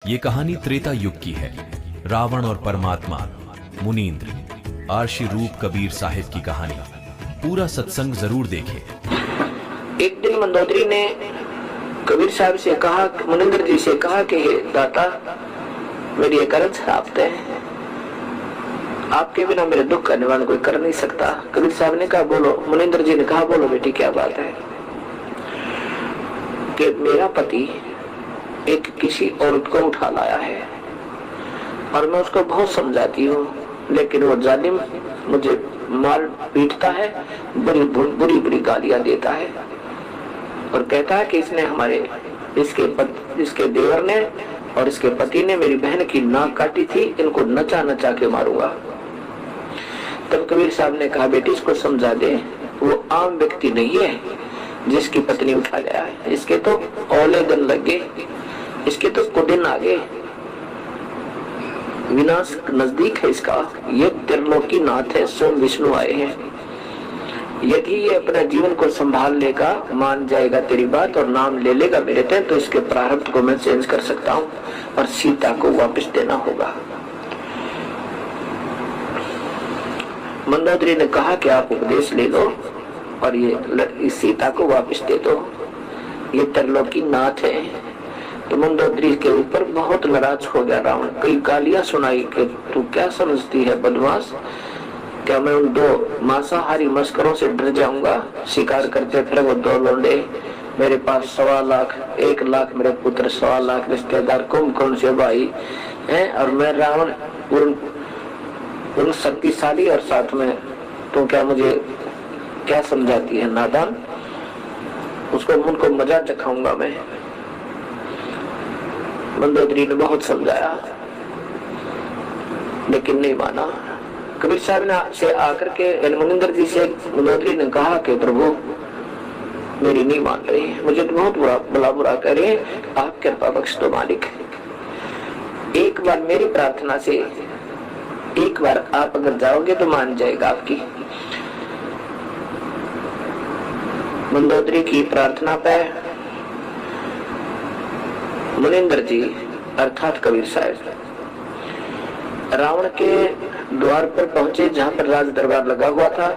ये कहानी त्रेता युग की है। रावण और परमात्मा मुनींद्र आर्षि रूप कबीर साहिब की कहानी। पूरा सत्संग जरूर देखें। एक दिन मंदोदरी ने कबीर साहब से कहा, मुनींद्र जी से कहा कि हे दाता, मेरी एक अर्ज आप है, आपके बिना मेरे दुख का निवारण कोई कर नहीं सकता। कबीर साहब ने कहा बोलो। मुनींद्र जी ने कहा बोलो बेटी, क्या बात है? कि मेरा पति एक किसी औरत को उठा लाया है और मैं उसको बहुत समझाती हूँ, लेकिन वो जालिम मुझे मार पीटता है, बुरी बुरी गालियां देता है और कहता है कि इसने इसके देवर ने और इसके पति ने मेरी बहन की नाक काटी थी, इनको नचा नचा के मारूंगा। तब कबीर साहब ने कहा बेटी इसको समझा दे, वो आम व्यक्ति नहीं है जिसकी पत्नी उठा गया है, इसके तो औले दिन लग गए, इसके तो कुदिन आ गए, विनाश नजदीक है इसका। ये त्रिलोकी नाथ है, स्वयं विष्णु आए हैं। यदि ये अपना जीवन को संभाल लेगा, मान जाएगा तेरी बात और नाम ले लेगा मेरे तय, तो इसके प्रारब्ध को मैं चेंज कर सकता हूँ और सीता को वापस देना होगा। मंदोदरी ने कहा कि आप उपदेश ले लो और ये सीता को वापस दे दो, ये त्रिलोकी नाथ है। तो मंदोदरी के ऊपर बहुत नाराज हो गया रावण। कई गालियां सुनाई कि तू क्या समझती है बदमाश, क्या मैं उन दो मांसाहारी मस्करों से डर जाऊंगा? शिकार करते फिर वो दो लोंडे, मेरे पास 1.25 लाख 1 लाख मेरे पुत्र, 1.25 लाख रिश्तेदार, कौन से भाई हैं, और मैं रावण उन शक्तिशाली, और साथ में तो क्या मुझे क्या समझाती है नादान? उसको उनको मजा चखाऊंगा मैं। मंदोदरी ने बहुत समझाया लेकिन नहीं माना। कबीर साहब ने से आकर के मुनींद्र जी से मंदोदरी ने कहा कि प्रभु मेरी नहीं मान रही, मुझे तो बहुत बुरा कह रही है, आप कृपा बख्श दो मालिक। एक बार मेरी प्रार्थना से एक बार आप अगर जाओगे तो मान जाएगा आपकी। मंदोदरी की प्रार्थना पे मुनींद्र जी अर्थात कबीर साहब रावण के द्वार पर पहुंचे, जहां पर राज दरबार लगा हुआ था।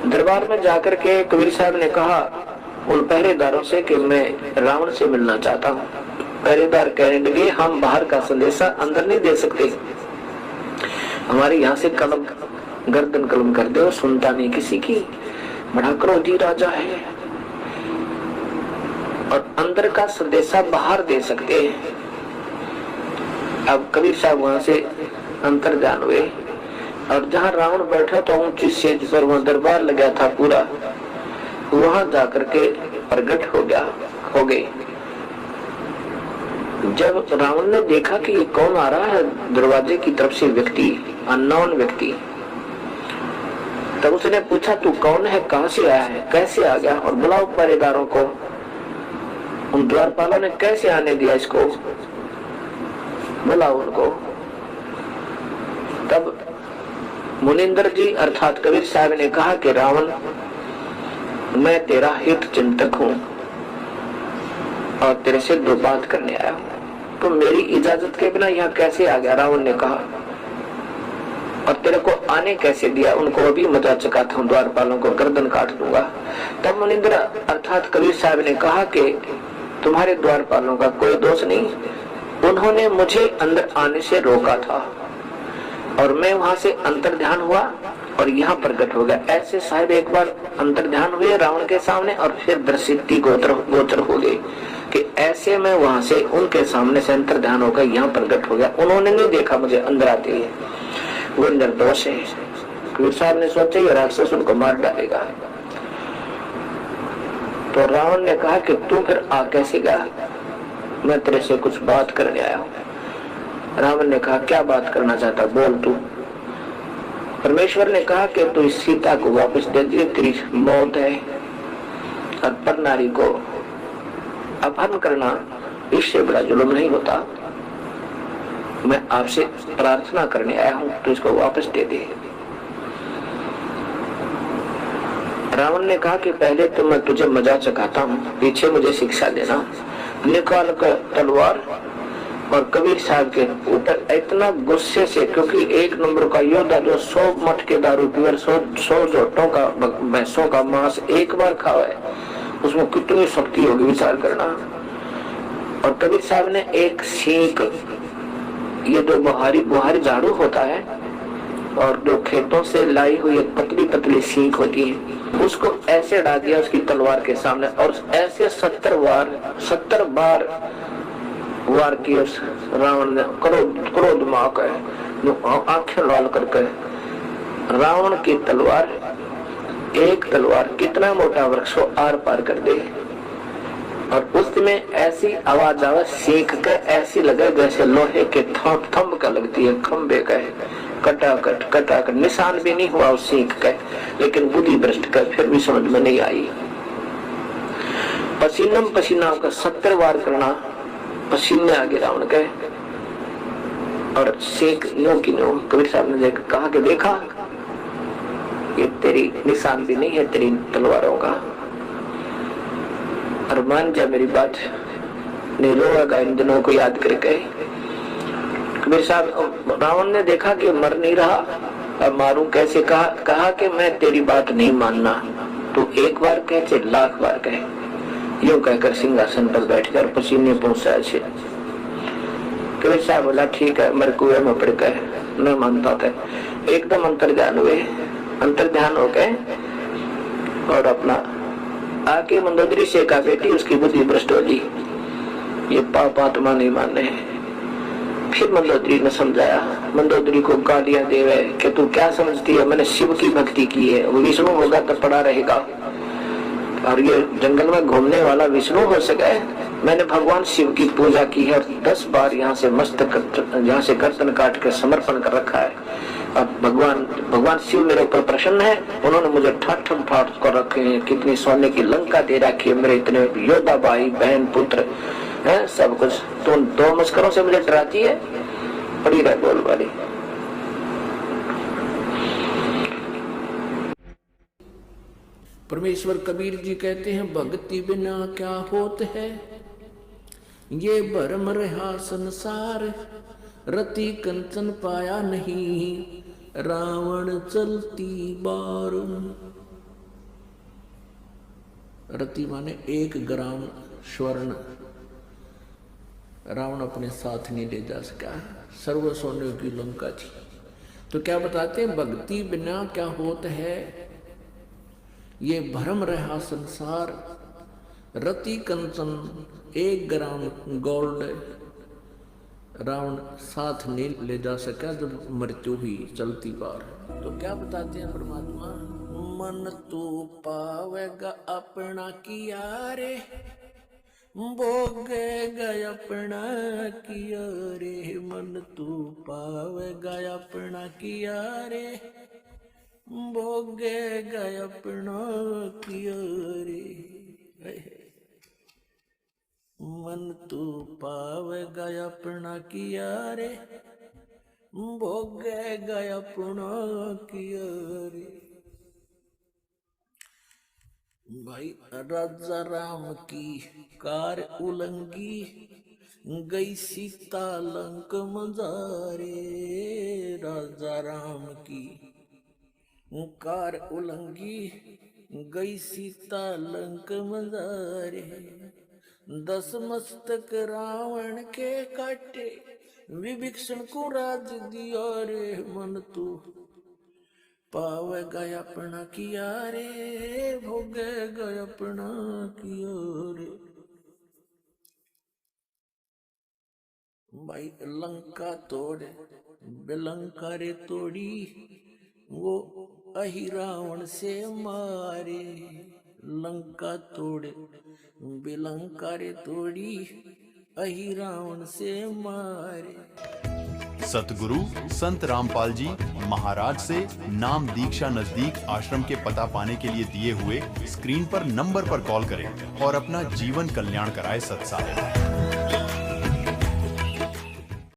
दरबार में जाकर के कबीर साहब ने कहा उन पहरेदारों से कि मैं रावण से मिलना चाहता हूँ। पहरेदार कहने लगे हम बाहर का संदेशा अंदर नहीं दे सकते, हमारे यहाँ से कलम गर्दन कलम कर दो, सुनता नहीं किसी की, बड़ा क्रोधी राजा है और अंदर का संदेशा बाहर दे सकते हैं। अब कबीर साहब वहां से अंतर्ध्यान हुए और जहां रावण बैठा तो ऊंची सेज पर वहां दरबार लगा था पूरा, वहां जाकर के प्रकट हो गए। जब रावण ने देखा कि ये कौन आ रहा है दरवाजे की तरफ से व्यक्ति, अननोन व्यक्ति, तब उसने पूछा तू कौन है, कहां से आया है, कैसे आ गया, और बुलाओ पहरेदारों को। उन द्वारपालों ने कैसे आने दिया इसको, बुलाओ उनको। तब मुनींद्र जी अर्थात कबीर साहब ने कहा कि रावण मैं तेरा हित चिंतक हूँ और तेरे से 2 बात करने आया हूँ, तो मेरी इजाजत के बिना यहाँ कैसे आ गया? रावण ने कहा, और तेरे को आने कैसे दिया? उनको अभी मजा चकाता हूँ, द्वारपालों को गर्दन काट दूंगा। तब मुनींद्र अर्थात कबीर साहब ने कहा कि तुम्हारे द्वारपालों का कोई दोष नहीं, उन्होंने मुझे अंदर आने से रोका था और मैं वहां से अंतर्ध्यान हुआ और यहाँ प्रकट हो गया। ऐसे साहब एक बार अंतर्ध्यान हुए रावण के सामने और फिर दृष्टि गोचर हो गई कि ऐसे मैं वहां से उनके सामने से अंतर्ध्यान होकर यहाँ प्रकट हो गया। उन्होंने नहीं देखा मुझे अंदर आते ही, वो निर्दोष है। कबीर साहब ने सोचा ये राक्षस उनको मार डालेगा। तो रावण ने कहा कि तू फिर आ कैसे गया? मैं तेरे से कुछ बात करने आया हूँ। रावण ने कहा क्या बात करना चाहता, बोल तू। परमेश्वर ने कहा कि तू इस सीता को वापस दे दे, तेरी मौत है, और पर नारी को अपहरण करना इससे बड़ा जुल्म नहीं होता। मैं आपसे प्रार्थना करने आया हूँ, तो इसको वापस दे दे। रावण ने कहा कि पहले तो मैं तुझे मजा चखाता हूँ, पीछे मुझे शिक्षा देना। निकाल कर तलवार और कबीर साहब के ऊपर इतना गुस्से से, क्योंकि एक नंबर का योद्धा जो 100 मटके दारू पी, 100 जोटों का भैंसों का मांस एक बार खावा है, उसमें कितनी शक्ति होगी विचार करना। और कबीर साहब ने एक सीख, ये जो बुहारी झाड़ू होता है और जो खेतों से लाई हुई एक पतली पतली सीख होती है, उसको ऐसे डाल दिया उसकी तलवार के सामने और ऐसे 70 बार वार किया उस रावण ने। क्रोध में आकर आंखें लाल करके रावण की तलवार, एक तलवार कितना मोटा वृक्ष को आर पार कर दे। और उसमें ऐसी आवाज आवे, सीख के ऐसी लगे जैसे लोहे के थंब का लगती है, खंबे का है, कटाकट निशान भी नहीं हुआ उस सीख का, लेकिन बुद्धि भ्रष्ट का फिर भी समझ में नहीं आई। पसीना का 70 बार करना, पसीने आगे रावण के, और सीख नो की नो। कबीर साहब ने कहा कि देखा ये तेरी निशान भी नहीं है तेरी तलवारों का, और मान जा मेरी बात, नहीं रोएगा इन दिनों को याद करके। कबीर साहब, रावण ने देखा कि मर नहीं रहा, अब मारूं कैसे। कहा कि मैं तेरी बात नहीं मानना, तो एक बार कह चाहे 1,00,000 बार कहे। यूं कहकर सिंहासन पर बैठकर पसीने पहुंचा छे। कबीर साहब बोला ठीक है, मेरे कुएं में पड़ गए, न मानता था। एकदम अंतर्ध्यान हुए, अंतर्ध्यान हो गए और अपना आके मंदोदरी से कहा, बेटी उसकी बुद्धि भ्रष्ट हो गई, ये पाप आत्मा नहीं माने। फिर मंदोदरी ने समझाया, मंदोदरी को गालियां देवे कि तू क्या समझती है, मैंने शिव की भक्ति की है, वो विष्णु होगा तो पड़ा रहेगा, और ये जंगल में घूमने वाला विष्णु हो सके। मैंने भगवान शिव की पूजा की है और 10 बार यहाँ से गर्दन काट के समर्पण कर रखा है। अब भगवान शिव मेरे ऊपर प्रसन्न है, उन्होंने मुझे ठाठ कर रखे हैं, कितनी सोने की लंका दे रखी है, मेरे इतने योद्धा भाई बहन पुत्र है, सब कुछ। तो 2 मस्करों से मुझे डराती है, पड़ी रह बोल वाली। परमेश्वर कबीर जी कहते हैं, भक्ति बिना क्या होत है, ये भरम रहा संसार, रति कंचन पाया नहीं, रावण चलती बार। रति माने 1 ग्राम स्वर्ण रावण अपने साथ नहीं ले जा सका, सर्व सोने की लंका थी। तो क्या बताते हैं, भक्ति बिना क्या होत है, ये भ्रम रहा संसार, रति कंचन 1 ग्राम गोल्ड रावण साथ नहीं ले जा सका जब मृत्यु हुई चलती बार। तो क्या बताते हैं परमात्मा, मन तू पावेगा अपना किया रे, भोगेगा अपना किया रे, मन तू पावेगा अपना किया रे, भोगेगा अपना किया रे। मन तू पावेगा अपना किया रे, भोगेगा अपना किया रे। भाई राजा राम की कार उलंगी, गई सीता लंक मजारे। राजा राम की कार उलंगी, गई सीता लंक मजारे। 10 मस्तक रावण के काटे, विभीषण को राज दिया रे, मन तू पावेगा अपना किया रे, भोगेगा अपना किया रे। भाई लंका तोड़े बेलंका रे तोड़ी, वो अहि रावण से मारे। लंका तोड़े बेलंका रे तोड़ी, अहि रावण से मारे। सतगुरु संत रामपाल जी महाराज से नाम दीक्षा नजदीक आश्रम के पता पाने के लिए दिए हुए स्क्रीन पर नंबर पर कॉल करें और अपना जीवन कल्याण कराए सत्साह।